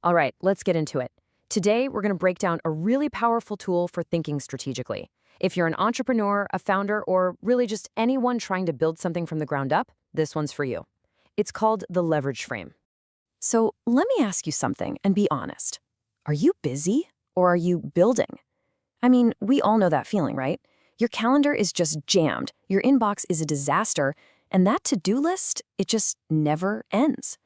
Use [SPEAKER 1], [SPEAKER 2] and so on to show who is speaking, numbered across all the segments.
[SPEAKER 1] All right, let's get into it. Today, we're going to break down a really powerful tool for thinking strategically. If you're an entrepreneur, a founder, or really just anyone trying to build something from the ground up, this one's for you. It's called the leverage frame. So let me ask you something and be honest. Are you busy or are you building? I mean, we all know that feeling, right? Your calendar is just jammed, your inbox is a disaster, and that to-do list, it just never ends.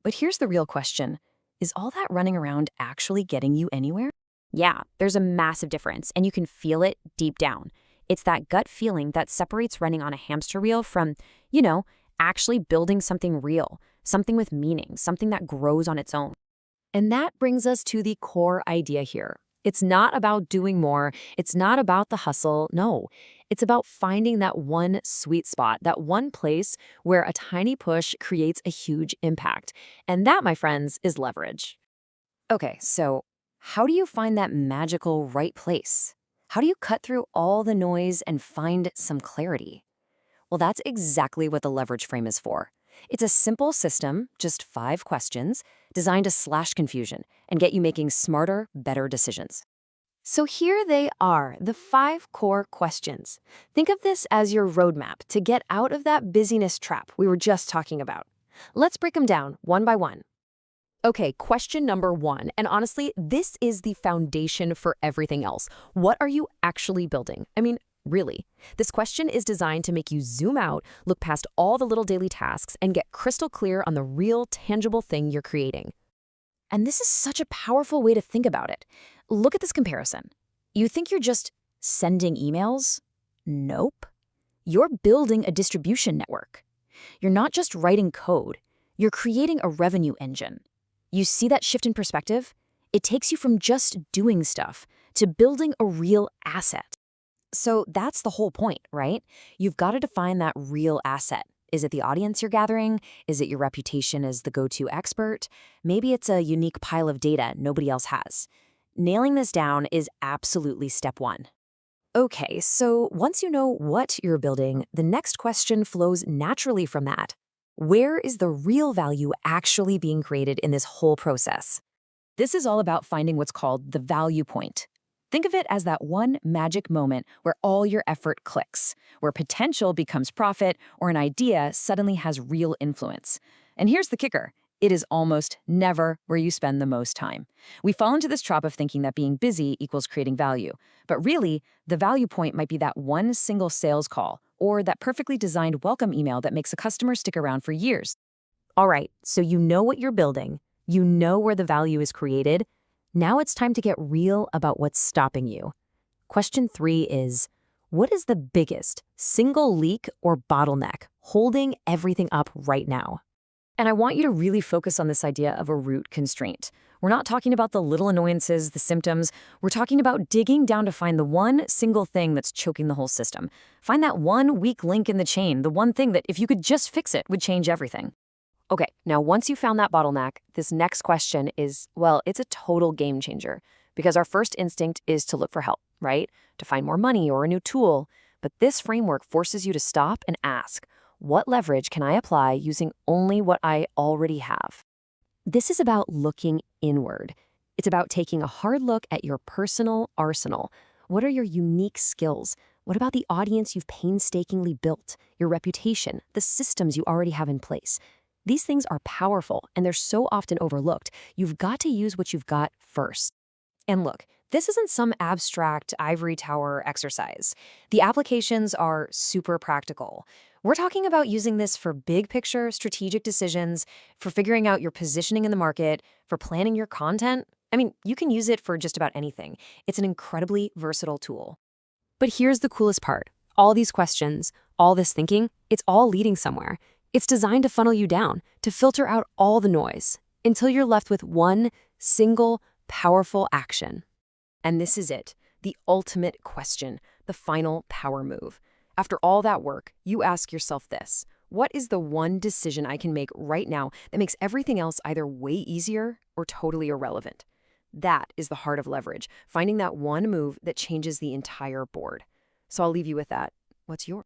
[SPEAKER 1] But here's the real question. Is all that running around actually getting you anywhere?
[SPEAKER 2] Yeah, there's a massive difference, and you can feel it deep down. It's that gut feeling that separates running on a hamster wheel from, actually building something real, something with meaning, something that grows on its own.
[SPEAKER 1] And that brings us to the core idea here. It's not about doing more. It's not about the hustle. No, it's about finding that one sweet spot, that one place where a tiny push creates a huge impact. And that, my friends, is leverage. Okay, so how do you find that magical right place? How do you cut through all the noise and find some clarity? Well, that's exactly what the leverage frame is for. It's a simple system, just 5 questions, designed to slash confusion and get you making smarter, better decisions. So here they are, the 5 core questions. Think of this as your roadmap to get out of that busyness trap we were just talking about. Let's break them down one by one. Okay, question number 1, and honestly, this is the foundation for everything else. What are you actually building? I mean, really. This question is designed to make you zoom out, look past all the little daily tasks, and get crystal clear on the real, tangible thing you're creating. And this is such a powerful way to think about it. Look at this comparison. You think you're just sending emails? Nope. You're building a distribution network. You're not just writing code. You're creating a revenue engine. You see that shift in perspective? It takes you from just doing stuff to building a real asset. So that's the whole point, right? You've got to define that real asset. Is it the audience you're gathering? Is it your reputation as the go-to expert? Maybe it's a unique pile of data nobody else has. Nailing this down is absolutely step 1. Okay, so once you know what you're building, the next question flows naturally from that. Where is the real value actually being created in this whole process? This is all about finding what's called the value point. Think of it as that one magic moment where all your effort clicks, where potential becomes profit or an idea suddenly has real influence. And here's the kicker. It is almost never where you spend the most time. We fall into this trap of thinking that being busy equals creating value. But really, the value point might be that one single sales call or that perfectly designed welcome email that makes a customer stick around for years. All right, so you know what you're building. You know where the value is created. Now it's time to get real about what's stopping you. Question 3 is, what is the biggest single leak or bottleneck holding everything up right now? And I want you to really focus on this idea of a root constraint. We're not talking about the little annoyances, the symptoms. We're talking about digging down to find the one single thing that's choking the whole system. Find that one weak link in the chain, the one thing that if you could just fix it would change everything. Okay, now once you found that bottleneck, this next question is, well, it's a total game changer because our first instinct is to look for help, right? To find more money or a new tool. But this framework forces you to stop and ask, what leverage can I apply using only what I already have? This is about looking inward. It's about taking a hard look at your personal arsenal. What are your unique skills? What about the audience you've painstakingly built, your reputation, the systems you already have in place? These things are powerful, and they're so often overlooked. You've got to use what you've got first. And look, this isn't some abstract ivory tower exercise. The applications are super practical. We're talking about using this for big picture, strategic decisions, for figuring out your positioning in the market, for planning your content. I mean, you can use it for just about anything. It's an incredibly versatile tool. But here's the coolest part. All these questions, all this thinking, it's all leading somewhere. It's designed to funnel you down, to filter out all the noise, until you're left with one single, powerful action. And this is it, the ultimate question, the final power move. After all that work, you ask yourself this: what is the one decision I can make right now that makes everything else either way easier or totally irrelevant? That is the heart of leverage, finding that one move that changes the entire board. So I'll leave you with that. What's yours?